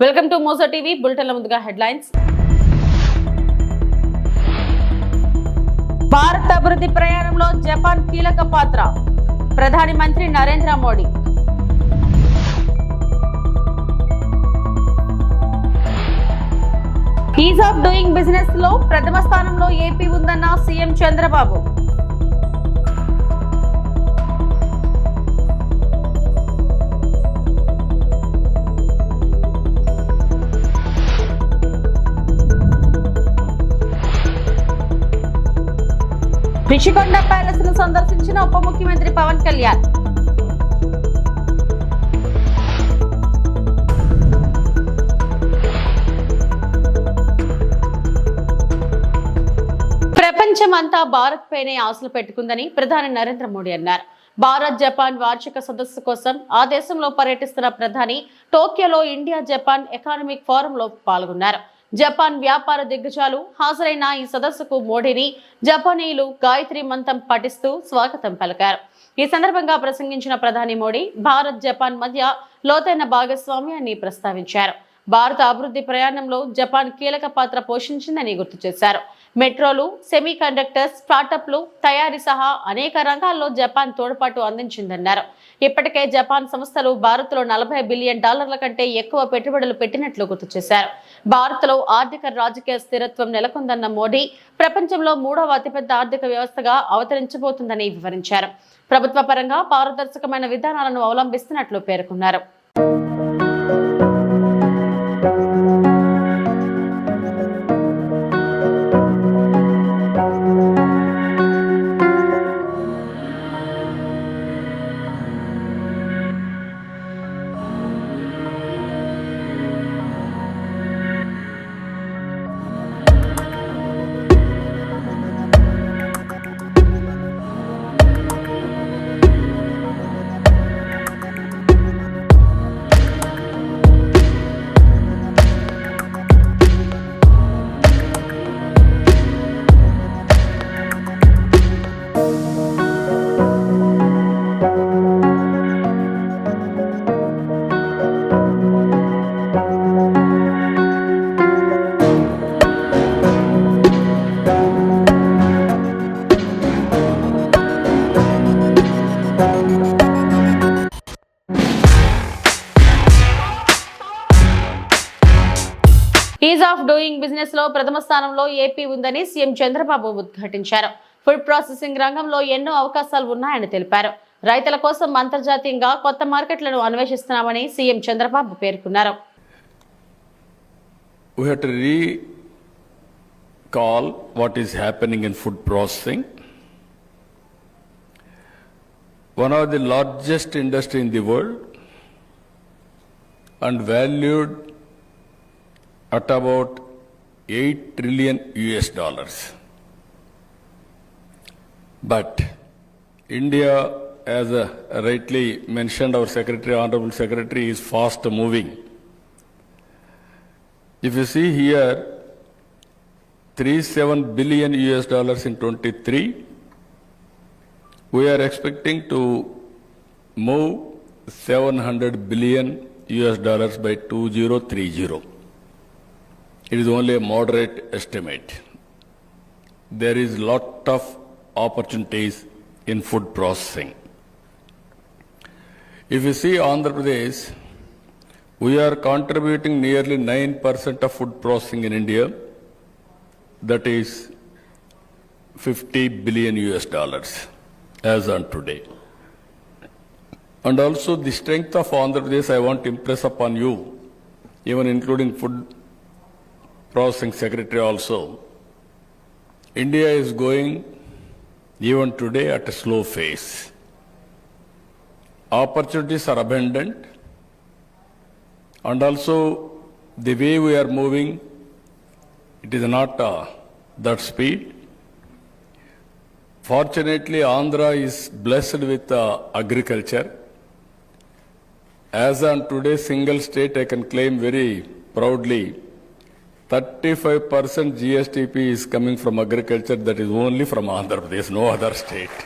Welcome to Mojo TV బులెటిన్ల ముందుగా headlines. Bharat అభివృద్ధి ప్రయాణంలో జపాన్ కీలక పాత్ర, ప్రధాని మంత్రి Narendra Modi. Is of doing business లో ప్రథమ స్థానంలో ఏపీ ఉందన్న సీఎం చంద్రబాబు. రిషికొండ ప్యాలెస్ ను సందర్శించిన ఉప ముఖ్యమంత్రి పవన్ కళ్యాణ్. ప్రపంచమంతా భారత్ పైనే ఆశలు పెట్టుకుందని ప్రధాని నరేంద్ర మోడీ అన్నారు. భారత్ జపాన్ వార్షిక సదస్సు కోసం ఆ దేశంలో పర్యటిస్తున్న ప్రధాని టోక్యోలో ఇండియా జపాన్ ఎకనామిక్ ఫోరంలో పాల్గొన్నారు. జపాన్ వ్యాపార దిగ్గజాలు హాజరైన ఈ సదస్సుకు మోడీని జపానీయులు గాయత్రి మంత్రం పఠిస్తూ స్వాగతం పలికారు. ఈ సందర్భంగా ప్రసంగించిన ప్రధాని మోడీ భారత్ జపాన్ మధ్య లోతైన భాగస్వామ్యాన్ని ప్రస్తావించారు. భారత అభివృద్ధి ప్రయాణంలో జపాన్ కీలక పాత్ర పోషించిందని గుర్తు చేశారు. మెట్రోలు, సెమీ కండక్టర్స్, స్టార్టప్లు తయారీ సహా అనేక రంగాల్లో జపాన్ తోడ్పాటు అందించిందన్నారు. ఇప్పటికే జపాన్ సంస్థలు భారత్లో $40 బిలియన్ కంటే ఎక్కువ పెట్టుబడులు పెట్టినట్లు గుర్తు చేశారు. భారత్లో ఆర్థిక రాజకీయ స్థిరత్వం నెలకొందన్న మోడీ ప్రపంచంలో 3వ అతిపెద్ద ఆర్థిక వ్యవస్థగా అవతరించబోతుందని వివరించారు. ప్రభుత్వ పరంగా పారదర్శకమైన విధానాలను అవలంబిస్తున్నట్లు పేర్కొన్నారు. ఈజ్ ఆఫ్ డూయింగ్ బిజినెస్ లో ప్రథమ స్థానంలో ఏపీ ఉందని సీఎం చంద్రబాబు ఉద్ఘాటించారు. ఫుడ్ ప్రాసెసింగ్ రంగంలో ఎన్నో అవకాశాలు ఉన్నాయని తెలిపారు. రైతుల కోసం అంతర్జాతీయంగా కొత్త మార్కెట్లను అన్వేషిస్తున్నామని సీఎం చంద్రబాబు పేర్కొన్నారు. We have to recall what is happening in food processing. One of the largest industry in the world and valued at about $8 trillion. But India, as rightly mentioned, our secretary, honorable secretary, is fast moving. If you see here, $37 billion in 23, we are expecting to move $700 billion by 2030. It is only a moderate estimate. There is lot of opportunities in food processing. If you see Andhra Pradesh, we are contributing nearly 9% of food processing in India. That is $50 billion as on today. And also the strength of Andhra Pradesh, I want to impress upon you, even including food processing secretary also. India is going even today at a slow pace. Opportunities are abundant, and also the way we are moving, it is not that speed. Fortunately, Andhra is blessed with agriculture. As on today, single state, I can claim very proudly, 35% GSTP is coming from agriculture. That is only from Andhra Pradesh, no other state.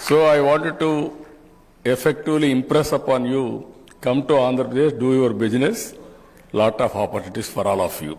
So I wanted to effectively impress upon you come to Andhra Pradesh, do your business. Lot of opportunities for all of you.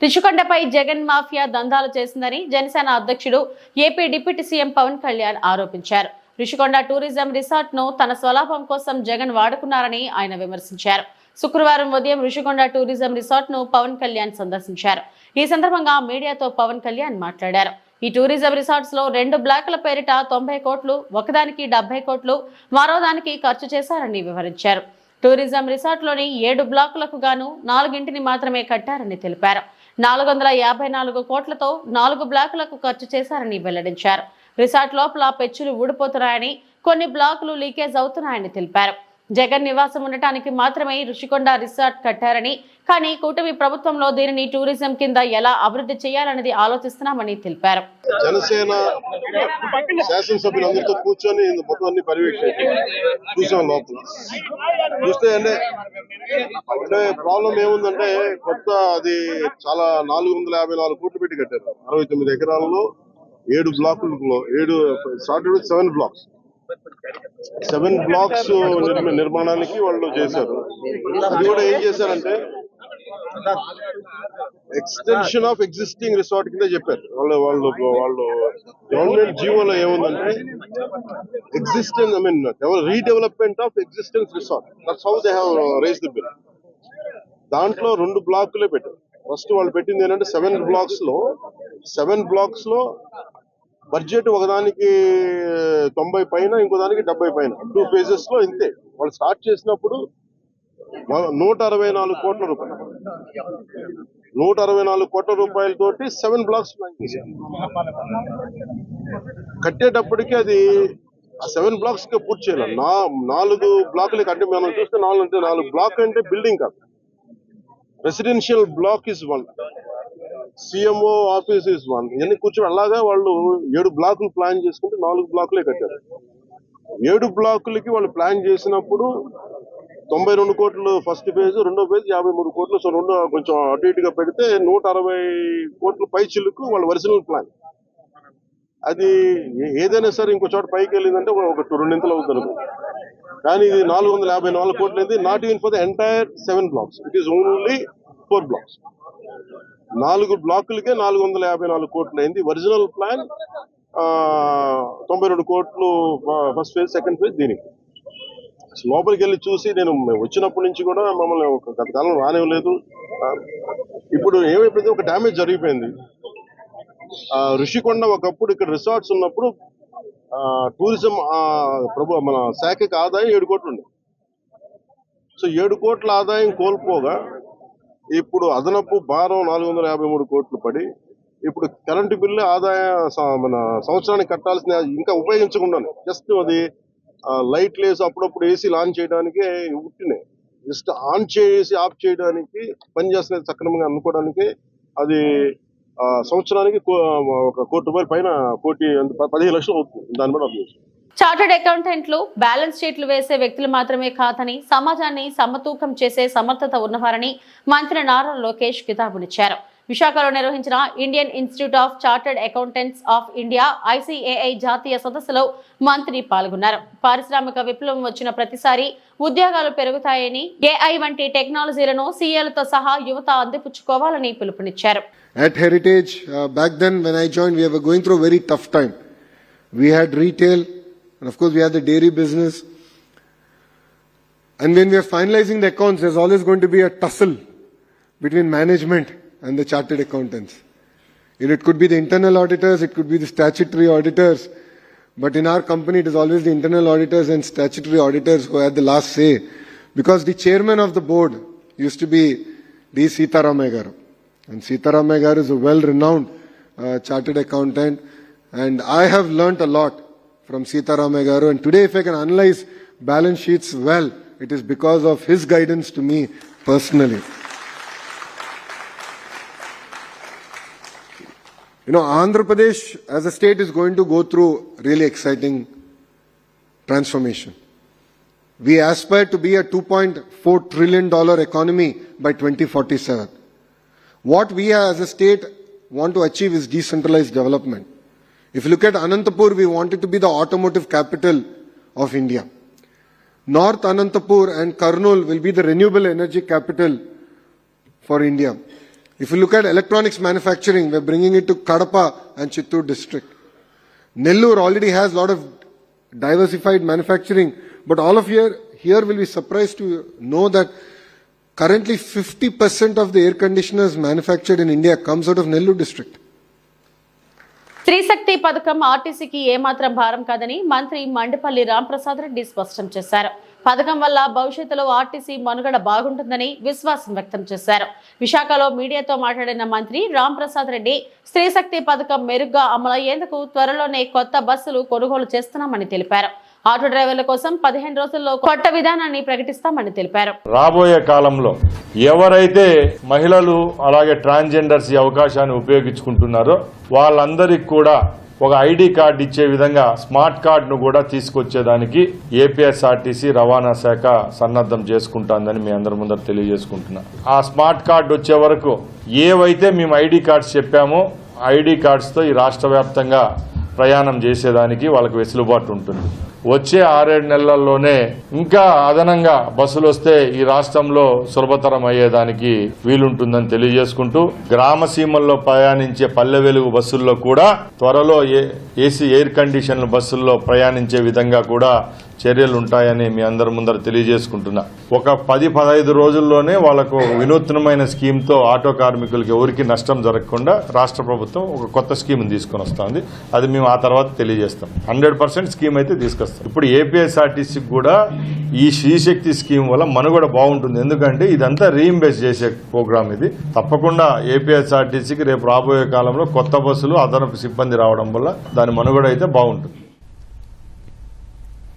రిషికొండపై Jagan mafia దందాలు చేసిందని జనసేన అధ్యక్షుడు AP deputy CM Pawan Kalyan ఆరోపించారు. Rishikonda tourism resort ను తన స్వలాభం కోసం జగన్ వాడుకున్నారని ఆయన విమర్శించారు. శుక్రవారం ఉదయం రిషికొండ టూరిజం రిసార్ట్ ను పవన్ కళ్యాణ్ సందర్శించారు. ఈ సందర్భంగా మీడియాతో పవన్ కళ్యాణ్ మాట్లాడారు. ఈ టూరిజం రిసార్ట్స్ లో 2 బ్లాకుల పేరిట 90 కోట్లు, ఒకదానికి 70 కోట్లు, మరో దానికి ఖర్చు చేశారని వివరించారు. టూరిజం రిసార్ట్ లోని 7 బ్లాకులకు గాను 4 మాత్రమే కట్టారని తెలిపారు. 454 కోట్లతో 4 బ్లాకులకు ఖర్చు చేశారని వెల్లడించారు. రిసార్ట్ లోపల పెచ్చులు ఊడిపోతున్నాయని, కొన్ని బ్లాకులు లీకేజ్ అవుతున్నాయని తెలిపారు. జగన్ నివాసం ఉండటానికి మాత్రమే రుషికొండ రిసార్ట్ కట్టారని, కానీ కూటమి ప్రభుత్వంలో దీనిని టూరిజం కింద ఎలా అభివృద్ధి చేయాలనేది ఆలోచిస్తున్నామని తెలిపారు. జనసేన శాసనసభ్యులందరితో కూర్చొని మొత్తం అన్ని పర్యవేక్షణ చూసాం. లోపల చూస్తే అంటే ప్రాబ్లం ఏముందంటే, కొత్త అది చాలా 454 కోట్లు పెట్టి కట్టారు. 69 ఎకరాలలో 7 బ్లాకులలో 7 బ్లాక్స్ 7 బ్లాక్స్ నిర్మాణానికి వాళ్ళు చేశారు. అది కూడా ఏం చేశారంటే ఎక్స్టెన్షన్ ఆఫ్ ఎగ్జిస్టింగ్ రిసార్ట్ కింద చెప్పారు. వాళ్ళు గవర్నమెంట్ జీవోలో ఏముందంటే existence redevelopment of existence resort. That's how they have raised the bill. దాంట్లో 2 బ్లాకులే పెట్టారు. ఫస్ట్ వాళ్ళు పెట్టింది ఏంటంటే 7 బ్లాక్స్ లో బడ్జెట్ ఒకదానికి 90 పైన, ఇంకో దానికి 70 పైన, 2 phases లో ఇంతే. వాళ్ళు స్టార్ట్ చేసినప్పుడు 164 కోట్ల రూపాయలు, 164 కోట్ల రూపాయలతోటి 7 బ్లాక్స్ ప్లాన్ చేశారు. కట్టేటప్పటికి అది ఆ 7 బ్లాక్స్ కి పూర్తి చేయాలి. 4 బ్లాకులకి అంటే మనం చూస్తే 4 బ్లాక్ అంటే బిల్డింగ్ కాదు, residential block is 1, CMO office is 1. ఇవన్నీ కూర్చొని అలాగా వాళ్ళు 7 బ్లాకులు ప్లాన్ చేసుకుంటే 4 బ్లాకులే కట్టారు. 7 బ్లాకులకి వాళ్ళు ప్లాన్ చేసినప్పుడు 92 కోట్లు ఫస్ట్ ఫేజ్, రెండో ఫేజ్ 53 కోట్లు. సో రెండు కొంచెం అటు ఇటుగా పెడితే 160 కోట్ల పై చిల్లుకు వాళ్ళ ఒరిజినల్ ప్లాన్. అది ఏదైనా సరే ఇంకో చోట పైకి వెళ్ళిందంటే ఒక 2 అవుతుంది. కానీ ఇది 454 కోట్లు అయింది. Not even for the entire 7 blocks, it is only 4 blocks. 4 బ్లాకులకే 454 కోట్లు అయింది. ఒరిజినల్ ప్లాన్ 92 కోట్లు ఫస్ట్ ఫేజ్, సెకండ్ ఫేజ్. దీనికి లోపలికి వెళ్ళి చూసి నేను వచ్చినప్పటి నుంచి కూడా మమ్మల్ని గత కాలం రానివ్వలేదు. ఇప్పుడు ఏమైపోయింది, ఒక డ్యామేజ్ జరిగిపోయింది. ఋషికొండ ఒకప్పుడు ఇక్కడ రిసార్ట్స్ ఉన్నప్పుడు టూరిజం మన శాఖకి ఆదాయం 7 కోట్లు ఉంది. సో 7 కోట్ల ఆదాయం కోల్పోగా ఇప్పుడు అదనపు భారం 453 కోట్లు పడి, ఇప్పుడు కరెంటు బిల్లు ఆదాయం మన సంవత్సరానికి కట్టాల్సిన ఇంకా ఉపయోగించకుండానే జస్ట్ అది లైట్ లేసి అప్పుడప్పుడు ఏసీ ఆన్ చేయడానికి ఉట్టినే జస్ట్ ఆన్ చేసి ఆఫ్ చేయడానికి పనిచేస్తున్నది సక్రమంగా అనుకోవడానికి అది సంవత్సరానికి 1 కోటి రూపాయల పైన 15 లక్షలు అవుతుంది. దాని మీద అభివృద్ధి. చార్టర్డ్ అకౌంటెంట్లు బ్యాలెన్స్ షీట్లు వేసే వ్యక్తులు మాత్రమే కాదని సమాజాన్ని సమతూకం చేసే సమర్థత ఉన్నవారని మంత్రి నారా లోకేష్ కితాబునిచ్చారు. విశాఖలో నిర్వహించిన Indian institute of chartered accountants of India ICAI జాతీయ సదస్సులో మంత్రి పాల్గొన్నారు. పారిశ్రామిక విప్లవం వచ్చిన ప్రతిసారి ఉద్యోగాలు పెరుగుతాయని, AI వంటి టెక్నాలజీలను CAలతో సహా యువత అందిపుచ్చుకోవాలని పిలుపునిచ్చారు. At Heritage, back then when I joined, we were going through a very tough time. We had retail, and of course we had the dairy business. And when we are finalizing the accounts, there's always going to be a tussle between management and the chartered accountants. It could be the internal auditors, it could be the statutory auditors, but in our company it is always the internal auditors and statutory auditors who had the last say, because the chairman of the board used to be D. Sitaramaya Garu. And Sitaramaya Garu is a well-renowned chartered accountant, and I have learnt a lot from Sitaramaya Garu. And today, if I can analyze balance sheets well, it is because of his guidance to me personally. Andhra Pradesh as a state is going to go through really exciting transformation. We aspire to be a $2.4 trillion economy by 2047. What we as a state want to achieve is decentralized development. If you look at Anantapur, we want it to be the automotive capital of India. North Anantapur and Kurnool will be the renewable energy capital for India. If you look at electronics manufacturing, we're bringing it to Kadapa and Chittoor district. Nellore already has a lot of diversified manufacturing, but all of here will be surprised to know that currently 50% of the air conditioners manufactured in India comes out of Nellore district. Stree Shakti పథకం ఆర్టీసీకి ఏమాత్రం భారం కాదని మంత్రి మండిపల్లి రాంప్రసాద్ రెడ్డి స్పష్టం చేశారు. పథకం వల్ల భవిష్యత్తులో ఆర్టీసీ మనుగడ బాగుంటుందని విశ్వాసం వ్యక్తం చేశారు. విశాఖలో మీడియాతో మాట్లాడిన మంత్రి రాంప్రసాద్ రెడ్డి స్త్రీశక్తి పథకం మెరుగ్గా అమలయ్యేందుకు త్వరలోనే కొత్త బస్సులు కొనుగోలు చేస్తున్నామని తెలిపారు. ఆటో డ్రైవర్ల కోసం 15 రోజుల్లో కొత్త విధానాన్ని ప్రకటిస్తామని తెలిపారు. రాబోయే కాలంలో ఎవరైతే మహిళలు అలాగే ట్రాన్స్జెండర్స్ ఈ అవకాశాన్ని ఉపయోగించుకుంటున్నారో వాళ్ళందరికీ కూడా ఒక ఐడి కార్డు ఇచ్చే విధంగా స్మార్ట్ కార్డును కూడా తీసుకొచ్చేదానికి ఏపీఎస్ఆర్టీసీ రవాణా శాఖ సన్నద్ధం చేసుకుంటుందని మీ అందరి ముందర తెలియజేసుకుంటున్నా. ఆ స్మార్ట్ కార్డు వచ్చే వరకు ఏవైతే మేము ఐడి కార్డ్స్ చెప్పామో ఐడి కార్డ్స్తో ఈ రాష్ట్ర వ్యాప్తంగా ప్రయాణం చేసేదానికి వాళ్ళకి వెసులుబాటు ఉంటుంది. వచ్చే 6-7 నెలల్లోనే ఇంకా అదనంగా బస్సులు వస్తే ఈ రాష్ట్రంలో సులభతరం అయ్యేదానికి వీలుంటుందని తెలియజేసుకుంటూ గ్రామ సీమల్లో ప్రయాణించే పల్లె వెలుగు బస్సుల్లో కూడా త్వరలో ఏసీ ఎయిర్ కండిషన్ బస్సుల్లో ప్రయాణించే విధంగా కూడా చర్యలు ఉంటాయని మీ అందరి ముందర తెలియజేసుకుంటున్నా. ఒక 10-15 రోజుల్లోనే వాళ్లకు వినూత్నమైన స్కీమ్తో ఆటో కార్మికులకు ఎవరికి నష్టం జరగకుండా రాష్ట్ర ప్రభుత్వం ఒక కొత్త స్కీమ్ తీసుకొని వస్తుంది. అది మేము ఆ తర్వాత తెలియజేస్తాం. 100% స్కీమ్ అయితే తీసుకొస్తాం. ఇప్పుడు ఏపీఎస్ఆర్టీసీకి కూడా ఈ శ్రీశక్తి స్కీమ్ వల్ల మనుగడ బాగుంటుంది. ఎందుకంటే ఇదంతా రీఇంబర్స్ చేసే ప్రోగ్రామ్. ఇది తప్పకుండా ఏపీఎస్ఆర్టీసీకి రేపు రాబోయే కాలంలో కొత్త బస్సులు అదనపు సిబ్బంది రావడం వల్ల దాని మనుగడ అయితే బాగుంటుంది.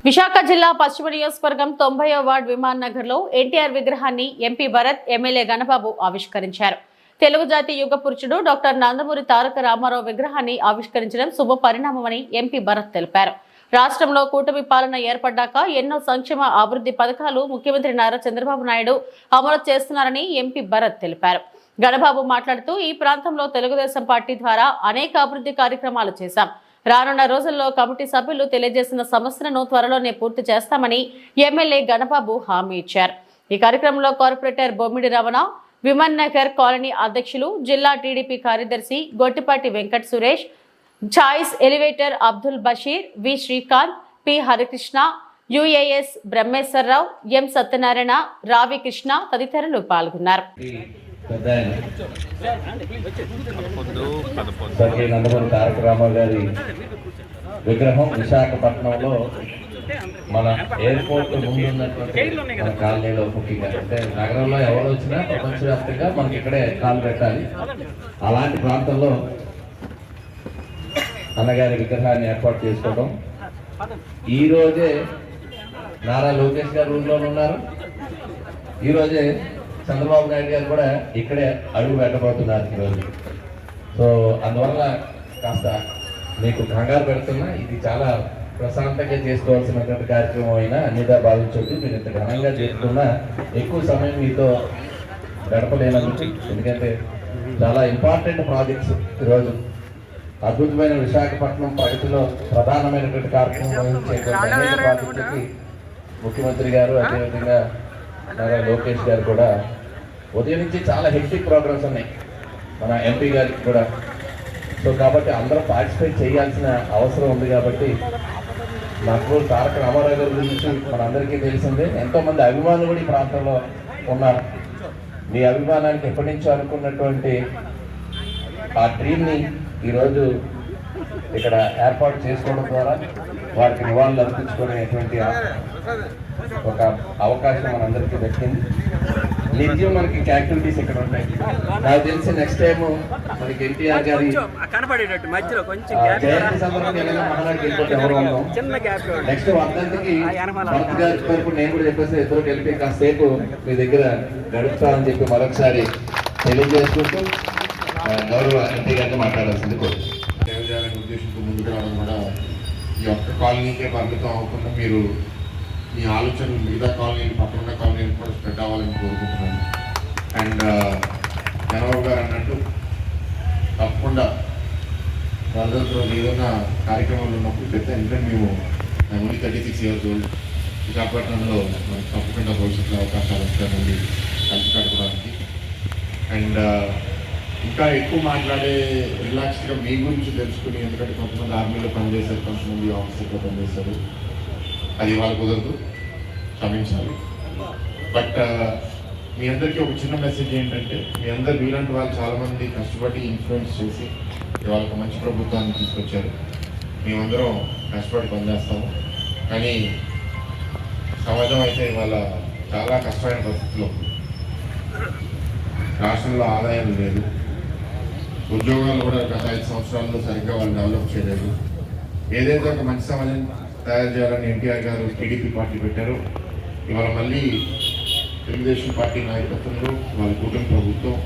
విశాఖ జిల్లా పశ్చిమ నియోజకవర్గం 90వ వార్డు విమాన్ నగర్ లో ఎన్టీఆర్ విగ్రహాన్ని ఎంపీ భరత్, ఎమ్మెల్యే గణబాబు ఆవిష్కరించారు. తెలుగు జాతి యుగ పురుషుడు డాక్టర్ నందమూరి తారక రామారావు విగ్రహాన్ని ఆవిష్కరించడం శుభ పరిణామమని ఎంపీ భరత్ తెలిపారు. రాష్ట్రంలో కూటమి పాలన ఏర్పడ్డాక ఎన్నో సంక్షేమ అభివృద్ధి పథకాలు ముఖ్యమంత్రి నారా చంద్రబాబు నాయుడు అమలు చేస్తున్నారని ఎంపీ భరత్ తెలిపారు. గణబాబు మాట్లాడుతూ ఈ ప్రాంతంలో తెలుగుదేశం పార్టీ ద్వారా అనేక అభివృద్ధి కార్యక్రమాలు చేశాం. రానున్న రోజుల్లో కమిటీ సభ్యులు తెలియజేసిన సమస్యలను త్వరలోనే పూర్తి చేస్తామని ఎమ్మెల్యే గణబాబు హామీ ఇచ్చారు. ఈ కార్యక్రమంలో కార్పొరేటర్ బొమ్మిడి రమణ, విమన్ నగర్ కాలనీ అధ్యక్షులు, జిల్లా టీడీపీ కార్యదర్శి గొట్టిపాటి వెంకట సురేష్, ఛాయిస్ ఎలివేటర్ అబ్దుల్ బషీర్, వి శ్రీకాంత్, పి హరికృష్ణ, యుఏఎస్ బ్రహ్మేశ్వరరావు, ఎం సత్యనారాయణ, రావి కృష్ణ తదితరులు పాల్గొన్నారు. నందమూరి తారక రామారావు గారి విగ్రహం విశాఖపట్నంలో మన ఎయిర్పోర్ట్ ముందు ఉన్నటువంటి మన కాలనీలో ముఖ్యంగా అంటే నగరంలో ఎవరు వచ్చినా ప్రపంచవ్యాప్తంగా మనకి ఇక్కడే కాలు పెట్టాలి. అలాంటి ప్రాంతంలో అన్నగారి విగ్రహాన్ని ఏర్పాటు చేసుకోవడం. ఈ రోజే నారా లోకేష్ గారు ఊళ్ళో ఉన్నారు. ఈరోజే చంద్రబాబు నాయుడు గారు కూడా ఇక్కడే అడుగు పెట్టబోతున్నారు ఈరోజు. సో అందువల్ల కాస్త మీకు కంగారు పెడుతున్నా. ఇది చాలా ప్రశాంతంగా చేసుకోవాల్సినటువంటి కార్యక్రమం అయినా అన్నిదా భావించొద్దు. మీరు ఇంత ఘనంగా చేసుకున్నా ఎక్కువ సమయం మీతో గడపలేనందుకు. ఎందుకంటే చాలా ఇంపార్టెంట్ ప్రాజెక్ట్స్ ఈరోజు అద్భుతమైన విశాఖపట్నం ప్రగతిలో ప్రధానమైనటువంటి కార్యక్రమం వహించేటువంటి అనేక ప్రాజెక్టులకి ముఖ్యమంత్రి గారు అదేవిధంగా నారా లోకేష్ గారు కూడా ఉదయం నుంచి చాలా హెక్టిక్ ప్రోగ్రామ్స్ ఉన్నాయి మన ఎంపీ గారికి కూడా. సో కాబట్టి అందరూ పార్టిసిపేట్ చేయాల్సిన అవసరం ఉంది. కాబట్టి నాకు తారక రామారావు గారి గురించి మనందరికీ తెలిసిందే. ఎంతోమంది అభిమానులు కూడా ఈ ప్రాంతంలో ఉన్నారు. మీ అభిమానానికి ఎప్పటి నుంచో అనుకున్నటువంటి ఆ డ్రీమ్ని ఈరోజు ఇక్కడ ఏర్పాటు చేసుకోవడం ద్వారా వారికి నివాళులు అర్పించుకునేటువంటి ఒక అవకాశం మనందరికీ దక్కింది. నిత్యం మనకి యాక్టివిటీస్ ఇక్కడ ఉంటాయి. నాకు తెలిసి నెక్స్ట్ టైం మనకి ఎన్టీఆర్ గారి జయంతి సందర్భంగా ఏదైనా మహానాడికి వెళ్ళిపోతే ఎవరు ఉన్నాం. నెక్స్ట్ వర్ధంతికి భరత్ గారి తరపు నేను కూడా చెప్పేసి ఇద్దరు కలిపి కాసేపు మీ దగ్గర గడుపుతామని చెప్పి మరొకసారి తెలియజేసుకుంటూ గౌరవ ఎంపీ గారిని మాట్లాడాల్సింది తెలియజేయాలనే ఉద్దేశంతో ముందుకు రావడం కూడా ఈ ఒక్క కాలనీకే పరిమితం అవ్వకుండా మీరు మీ ఆలోచనలు మిగతా కాలనీలు పక్కన కాలనీలు కూడా స్ప్రెడ్ అవ్వాలని కోరుకుంటున్నాను. అండ్ జనబాబు గారు అన్నట్టు తప్పకుండా వరదలతో ఏదైనా కార్యక్రమాలు ఉన్నప్పుడు పెద్ద ఎందుకంటే మేము ఓన్లీ 36 years old. విశాఖపట్నంలో మనకు తప్పకుండా భవిష్యత్తులో అవకాశాలు వస్తాయండి కలిసి కట్టుకోవడానికి. అండ్ ఇంకా ఎక్కువ మాట్లాడే రిలాక్స్డ్గా మీ గురించి తెలుసుకుని, ఎందుకంటే కొంతమంది ఆర్మీలో పనిచేశారు, కొంతమంది ఆఫీసర్లో పనిచేశారు, అది ఇవాళ కుదరదు, క్షమించాలి. బట్ మీ అందరికీ ఒక చిన్న మెసేజ్ ఏంటంటే, మీ అందరు మీలాంటి వాళ్ళు చాలామంది కష్టపడి ఇన్ఫ్లుయెన్స్ చేసి ఇవాళ ఒక మంచి ప్రభుత్వాన్ని తీసుకొచ్చారు. మేమందరం కష్టపడి పనిచేస్తాము, కానీ సమాజం అయితే ఇవాళ చాలా కష్టమైన పరిస్థితిలో ఉంది. రాష్ట్రంలో ఆదాయం లేదు, ఉద్యోగాలు కూడా గత 5 సంవత్సరాల్లో సరిగ్గా వాళ్ళు డెవలప్ చేయలేదు. ఏదైతే ఒక మంచి సమాజం తయారు చేయాలని ఎన్టీఆర్ గారు టీడీపీ పార్టీ పెట్టారో, ఇవాళ మళ్ళీ తెలుగుదేశం పార్టీ నాయకత్వంలో వాళ్ళ కూటమి ప్రభుత్వం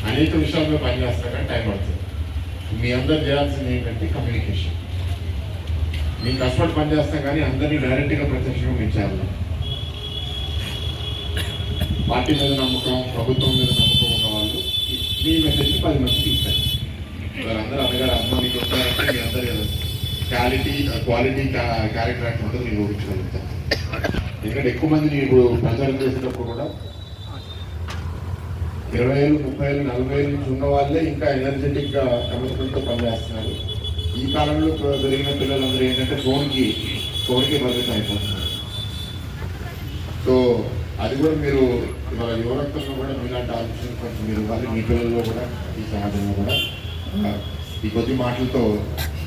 అనేక విషయాల్లో పనిచేస్తాక టైం పడుతుంది. మీ అందరు చేయాల్సింది ఏంటంటే కమ్యూనికేషన్. మేము కష్టపడి పనిచేస్తాం, కానీ అందరినీ డైరెక్ట్గా ప్రత్యక్షంగా మేము చేయాలి. పార్టీ మీద నమ్మకం, ప్రభుత్వం మీద నమ్మకం ఉన్న వాళ్ళు మీ మెసేజ్ 10 మందికి ఇస్తారు. వాళ్ళందరూ అన్నగారు అమ్మ మీకు వస్తారంటే మీ అందరూ క్వాలిటీ క్యారెక్టర్ యాక్ట్ అంతా మీరు ఊహించగలుగుతారు. ఎందుకంటే ఎక్కువ మందిని ఇప్పుడు ప్రచారం చేసేటప్పుడు కూడా 20 ఏళ్ళు, 30 ఏళ్ళు, 40 ఏళ్ళు నుంచి ఉన్న వాళ్ళే ఇంకా ఎనర్జెటిక్గా కమిట్మెంట్తో పనిచేస్తున్నారు. ఈ కాలంలో పెరిగిన పిల్లలందరూ ఏంటంటే ఫోన్కి పరిమితం అయిపోతున్నారు. సో అది కూడా మీరు ఇవాళ యువరక్తంలో కూడా మీలాంటి ఆలోచన కొంచెం మీరు ఇవ్వాలి. మీ పిల్లల్లో కూడా, ఈ సమాజంలో కూడా. ఈ కొద్ది మాటలతో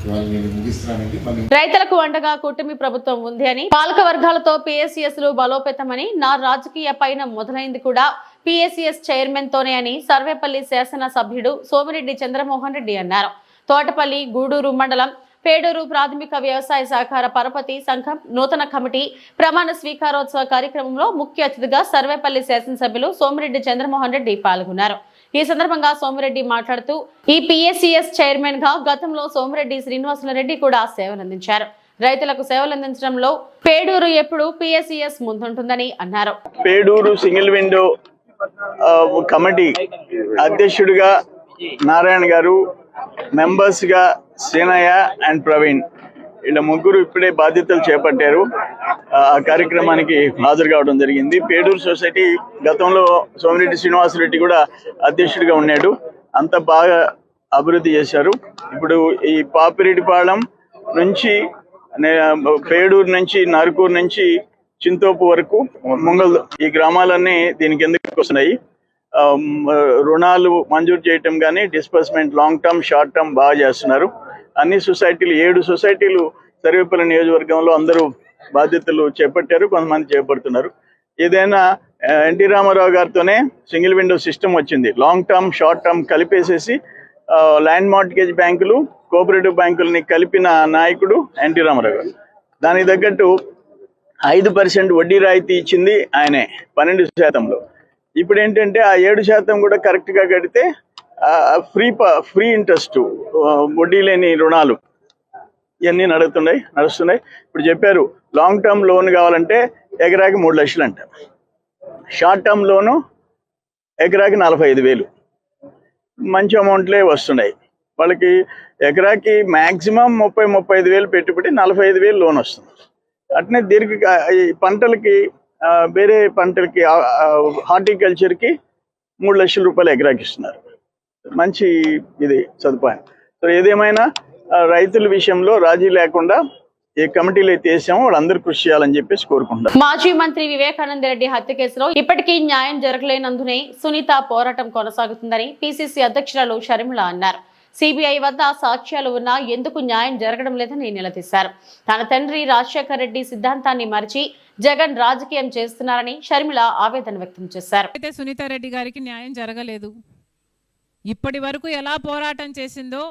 ఇవాళ నేను ముగిస్తున్నానండి. మళ్ళీ రైతులకు అండగా కూటమి ప్రభుత్వం ఉంది అని, పాలక వర్గాలతో పిఎస్సిఎస్లు బలోపేతమని, నా రాజకీయ పైన మొదలైంది కూడా పిఎస్సిఎస్ చైర్మన్ తోనే అని సర్వేపల్లి శాసన సభ్యుడు సోమిరెడ్డి చంద్రమోహన్ రెడ్డి అన్నారు. తోటపల్లి గూడూరు మండలం పేడూరు ప్రాథమిక వ్యవసాయ సహకార పరపతి సంఘం నూతన కమిటీ ప్రమాణ స్వీకారోత్సవ కార్యక్రమంలో ముఖ్య అతిథిగా సర్వేపల్లి శాసనసభ్యులు సోమిరెడ్డి చంద్రమోహన్ రెడ్డి పాల్గొన్నారు. ఈ సందర్భంగా సోమిరెడ్డి మాట్లాడుతూ, ఈ పిఎస్సిఎస్ చైర్మన్ గా గతంలో సోమిరెడ్డి శ్రీనివాసులరెడ్డి కూడా సేవలందించారు. రైతులకు సేవలందించడంలో పేడూరు ఎప్పుడు పిఎస్సిఎస్ ముందుంటుందని అన్నారు. పేడూరు సింగిల్ విండో కమిటీ అధ్యక్షుడిగా నారాయణ గారు, మెంబర్స్ గా శ్రీనయ్య అండ్ ప్రవీణ్, వీళ్ళ ముగ్గురు ఇప్పుడే బాధ్యతలు చేపట్టారు. ఆ కార్యక్రమానికి హాజరు కావడం జరిగింది. పేడూరు సొసైటీ గతంలో సోమిరెడ్డి శ్రీనివాసరెడ్డి కూడా అధ్యక్షుడిగా ఉన్నాడు. అంత బాగా అభివృద్ధి చేశారు. ఇప్పుడు ఈ పాపిరెడ్డిపాళెం నుంచి పేడూరు నుంచి నరుకూరు నుంచి చింతోపు వరకు ముంగల్ ఈ గ్రామాలన్నీ దీనికి ఎందుకు వస్తున్నాయి. రుణాలు మంజూరు చేయటం కానీ disbursement long term short term బాగా చేస్తున్నారు. అన్ని సొసైటీలు 7 సొసైటీలు సర్వేపల్లి నియోజకవర్గంలో అందరూ బాధ్యతలు చేపట్టారు, కొంతమంది చేపడుతున్నారు. ఏదైనా ఎన్టీ రామారావు గారితోనే సింగిల్ విండో సిస్టమ్ వచ్చింది. లాంగ్ టర్మ్ షార్ట్ టర్మ్ కలిపేసేసి ల్యాండ్ మార్ట్గేజ్ బ్యాంకులు కోఆపరేటివ్ బ్యాంకులని కలిపిన నాయకుడు ఎన్టీ రామారావు గారు. దానికి తగ్గట్టు 5% వడ్డీ రాయితీ ఇచ్చింది ఆయనే 12%. ఇప్పుడు ఏంటంటే ఆ 7% కూడా కరెక్ట్గా కడితే ఫ్రీ ఇంట్రెస్ట్, వడ్డీ లేని రుణాలు ఇవన్నీ నడుస్తున్నాయి. ఇప్పుడు చెప్పారు లాంగ్ టర్మ్ లోన్ కావాలంటే ఎకరాకి 3 లక్షలు అంట, షార్ట్ టర్మ్ లోను ఎకరాకి 45,000. మంచి అమౌంట్లే వస్తున్నాయి వాళ్ళకి. ఎకరాకి మ్యాక్సిమం 30-35,000 పెట్టుబడి 45,000 లోన్ వస్తుంది. అట్నే పంటలకి వేరే పంటలకి హార్టికల్చర్కి 3 లక్షల రూపాయలు ఎకరాకి ఇస్తున్నారు. మంచి ఇది సదుపాయం. సో ఏదేమైనా రైతుల విషయంలో రాజీ లేకుండా ఏ కమిటీలు అయితే వేసామో వాళ్ళందరూ కృషి చేయాలని చెప్పేసి కోరుకుంటారు. మాజీ మంత్రి వివేకానంద రెడ్డి హత్య కేసులో ఇప్పటికీ న్యాయం జరగలేనందునే సునీత పోరాటం కొనసాగుతుందని పిసిసి అధ్యక్షురాలు షర్మిల అన్నారు. సిబిఐ వద్ద సాక్ష్యాలు ఉన్నా ఎందుకు న్యాయం జరగడం లేదని నిలదీశారు. తన తండ్రి రాజశేఖర్ రెడ్డి సిద్ధాంతాన్ని మరిచి జగన్ రాజకీయం చేస్తున్నారని షర్మిల ఆవేదన వ్యక్తం చేశారు. అయితే సునీత రెడ్డి గారికి న్యాయం జరగలేదు. ఇప్పటి వరకు ఎలా పోరాటం చేసిందో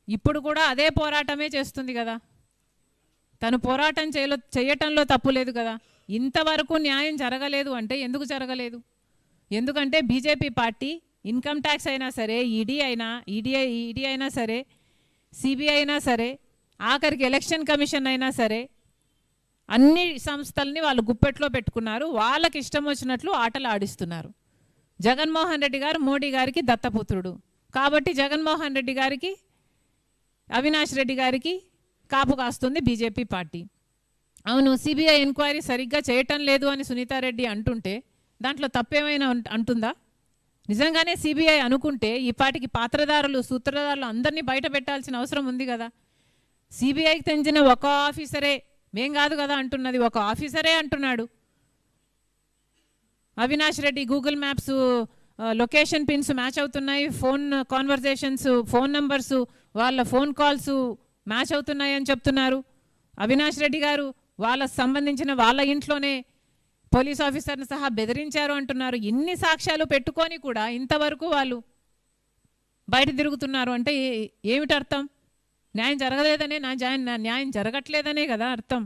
ఇప్పుడు కూడా అదే పోరాటమే చేస్తుంది కదా. తను పోరాటం చేయటంలో తప్పు లేదు కదా. ఇంతవరకు న్యాయం జరగలేదు అంటే ఎందుకు జరగలేదు? ఎందుకంటే బీజేపీ పార్టీ ఇన్కమ్ ట్యాక్స్ అయినా సరే, ఈడీ అయినా సరే, సిబిఐ అయినా సరే, ఆఖరికి ఎలక్షన్ కమిషన్ అయినా సరే, అన్ని సంస్థల్ని వాళ్ళు గుప్పెట్లో పెట్టుకున్నారు. వాళ్ళకి ఇష్టం వచ్చినట్లు ఆటలు ఆడిస్తున్నారు. జగన్మోహన్ రెడ్డి గారు మోడీ గారికి దత్తపుత్రుడు కాబట్టి జగన్మోహన్ రెడ్డి గారికి, అవినాష్ రెడ్డి గారికి కాపు కాస్తుంది బీజేపీ పార్టీ. అవును సిబిఐ ఎంక్వైరీ సరిగ్గా చేయటం లేదు అని సునీతారెడ్డి అంటుంటే దాంట్లో తప్పేమైనా అంటుందా? నిజంగానే సిబిఐ అనుకుంటే ఈ పాటికి పాత్రదారులు సూత్రధారులు అందరినీ బయట పెట్టాల్సిన అవసరం ఉంది కదా. సిబిఐకి చెందిన ఒక ఆఫీసరే, మేం కాదు కదా అంటున్నది, ఒక ఆఫీసరే అంటున్నాడు. Avinash Reddy Google maps location pins match అవుతున్నాయి, ఫోన్ కాన్వర్జేషన్స్, ఫోన్ నంబర్సు, వాళ్ళ ఫోన్ కాల్స్ మ్యాచ్ అవుతున్నాయి అని చెప్తున్నారు. అవినాష్ రెడ్డి గారు వాళ్ళకు సంబంధించిన వాళ్ళ ఇంట్లోనే పోలీస్ ఆఫీసర్ని సహా బెదిరించారు అంటున్నారు. ఇన్ని సాక్ష్యాలు పెట్టుకొని కూడా ఇంతవరకు వాళ్ళు బయట తిరుగుతున్నారు అంటే ఏమిటి అర్థం? న్యాయం జరగలేదనే, న్యాయం జరగట్లేదనే కదా అర్థం.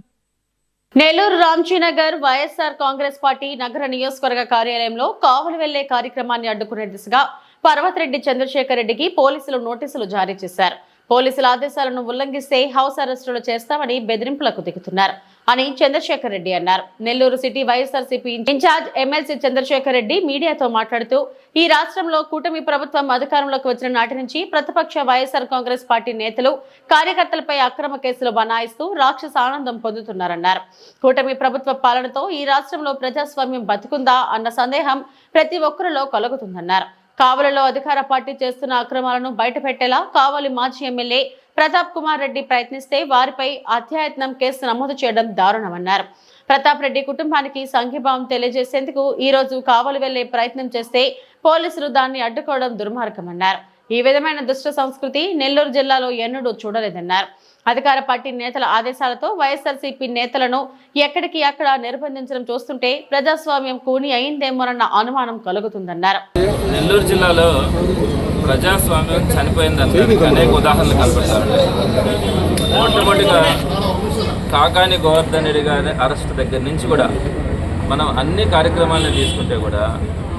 నెల్లూరు రాంజీనగర్ వైఎస్ఆర్ కాంగ్రెస్ పార్టీ నగర నియోజకవర్గ కార్యాలయంలో కావలి వెళ్లే కార్యక్రమాన్ని అడ్డుకునే దిశగా పర్వతరెడ్డి చంద్రశేఖర్ రెడ్డికి పోలీసులు నోటీసులు జారీ చేశారు. పోలీసుల ఆదేశాలను ఉల్లంఘిస్తే హౌస్ అరెస్టులు చేస్తామని బెదిరింపులకు దిగుతున్నారు అని చంద్రశేఖర్ రెడ్డి అన్నారు. Nellore city YSRCP in charge MLC Chandrasekhar Reddy మీడియాతో మాట్లాడుతూ ఈ రాష్ట్రంలో కూటమి ప్రభుత్వం అధికారంలోకి వచ్చిన నాటి నుంచి ప్రతిపక్ష వైఎస్ఆర్ కాంగ్రెస్ పార్టీ నేతలు కార్యకర్తలపై అక్రమ కేసులు బనాయిస్తూ రాక్షస ఆనందం పొందుతున్నారన్నారు. కూటమి ప్రభుత్వ పాలనతో ఈ రాష్ట్రంలో ప్రజాస్వామ్యం బతుకుందా అన్న సందేహం ప్రతి ఒక్కరిలో కలుగుతుందన్నారు. కావలిలో అధికార పార్టీ చేస్తున్న అక్రమాలను బయటపెట్టేలా కావలి మాజీ ఎమ్మెల్యే ప్రతాప్ కుమార్ రెడ్డి ప్రయత్నిస్తే వారిపై అత్యాయత్నం కేసు నమోదు చేయడం దారుణమన్నారు. ప్రతాప్ రెడ్డి కుటుంబానికి సంఘీభావం తెలియజేసేందుకు ఈ రోజు కావలి వెళ్లే ప్రయత్నం చేస్తే పోలీసులు దాన్ని అడ్డుకోవడం దుర్మార్గమన్నారు. ఈ విధమైన దుష్ట సంస్కృతి నెల్లూరు జిల్లాలో ఎన్నడూ చూడలేదన్నారు. అధికార పార్టీ నేతల ఆదేశాలతో వైఎస్ఆర్సీపీ నేతలను ఎక్కడికి అక్కడ నిర్బంధించడం చూస్తుంటే ప్రజాస్వామ్యం కూని అయిందేమోనన్న అనుమానం కలుగుతుందన్నారు. నెల్లూరు జిల్లాలో ప్రజాస్వామ్యం చనిపోయిందని అనేక ఉదాహరణలు కనపడతారు. మొట్టమొదటిగా కాకాని గోవర్ధన్ రెడ్డి గారి అరెస్ట్ దగ్గర నుంచి కూడా మనం అన్ని కార్యక్రమాలను తీసుకుంటే కూడా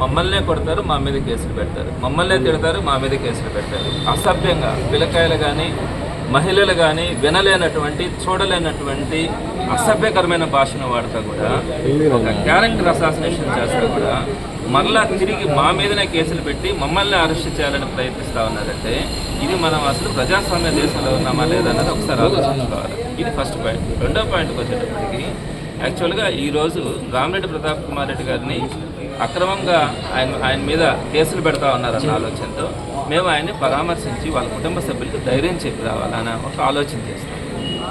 మమ్మల్నే కొడతారు, మా మీద కేసులు పెడతారు, మమ్మల్నే తిడతారు, మా మీద కేసులు పెడతారు. అసభ్యంగా పిల్లకాయలు కానీ మహిళలు కానీ వినలేనటువంటి చూడలేనటువంటి అసభ్యకరమైన భాషను వాడుతూ కూడా ఒక క్యారెక్టర్ అసాసినేషన్ చేస్తూ కూడా మరలా తిరిగి మా మీదనే కేసులు పెట్టి మమ్మల్ని అరెస్ట్ చేయాలని ప్రయత్నిస్తూ ఉన్నారంటే ఇది మనం అసలు ప్రజాస్వామ్య దేశంలో ఉన్నామా లేదన్నది ఒకసారి ఆలోచించుకోవాలి. ఇది ఫస్ట్ పాయింట్. రెండో పాయింట్కి వచ్చేటప్పటికి యాక్చువల్గా ఈరోజు రామిరెడ్డి ప్రతాప్ కుమార్ రెడ్డి గారిని అక్రమంగా ఆయన మీద కేసులు పెడతా ఉన్నారన్న ఆలోచనతో మేము ఆయన్ని పరామర్శించి వాళ్ళ కుటుంబ సభ్యులకు ధైర్యం చెప్పి రావాలన్న ఒక ఆలోచన చేస్తాం.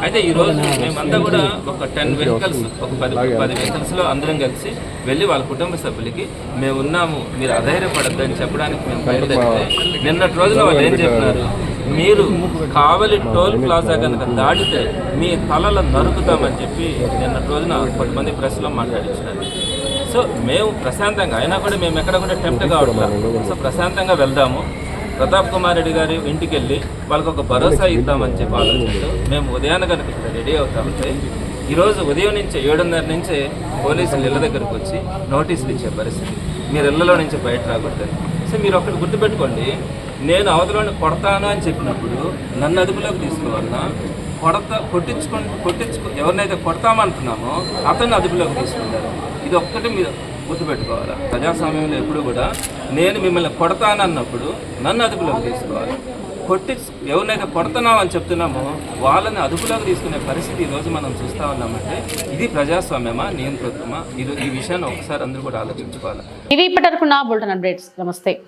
అయితే ఈరోజు మేమంతా కూడా ఒక 10 వెహికల్స్, ఒక 10 వెహికల్స్లో అందరం కలిసి వెళ్ళి వాళ్ళ కుటుంబ సభ్యులకి మేము ఉన్నాము, మీరు అధైర్యపడద్దని చెప్పడానికి మేము బయలుదేరితే నిన్నటి రోజున వాళ్ళు ఏం చెప్పినారు, మీరు కావలి టోల్ ప్లాజా కనుక దాటితే మీ తలలు నరుకుతామని చెప్పి నిన్నటి రోజున కొంతమంది ప్రెస్లో మాట్లాడించినారు. సో మేము ప్రశాంతంగా అయినా కూడా మేము ఎక్కడ కూడా టెంప్ట్ కావట్లేదు. సో ప్రశాంతంగా వెళ్దాము, ప్రతాప్ కుమార్ రెడ్డి గారి ఇంటికి వెళ్ళి వాళ్ళకు ఒక భరోసా ఇద్దామని చెప్పి ఆలోచనతో మేము ఉదయాన్నే కనుక ఇక్కడ రెడీ అవుతామంటే ఈరోజు ఉదయం నుంచి 7:30 నుంచే పోలీసులు ఇళ్ళ దగ్గరకు వచ్చి నోటీసులు ఇచ్చే పరిస్థితి, మీరు ఇళ్లలో నుంచి బయట రాకూడదు. సో మీరు ఒకటి గుర్తుపెట్టుకోండి, నేను అవతలని కొడతాను అని చెప్పినప్పుడు నన్ను అదుపులోకి తీసుకోవాలన్నా కొట్టించుకో ఎవరినైతే కొడతామంటున్నామో అతన్ని అదుపులోకి తీసుకుంటారు. ఇది ఒక్కటి మీరు గుర్తుపెట్టుకోవాలి. ప్రజాస్వామ్యంలో ఎప్పుడు కూడా నేను మిమ్మల్ని కొడతానన్నప్పుడు నన్ను అదుపులోకి తీసుకోవాలి. ఎవరినైతే కొడుతున్నాం అని చెప్తున్నామో వాళ్ళని అదుపులోకి తీసుకునే పరిస్థితి ఈరోజు మనం చూస్తూ ఉన్నామంటే ఇది ప్రజాస్వామ్యమా, నియంతృత్వమా? ఈ విషయాన్ని ఒకసారి అందరూ కూడా ఆలోచించుకోవాలి. ఇవి ఇప్పటివరకు నా బులెటిన్ అప్డేట్స్. నమస్తే.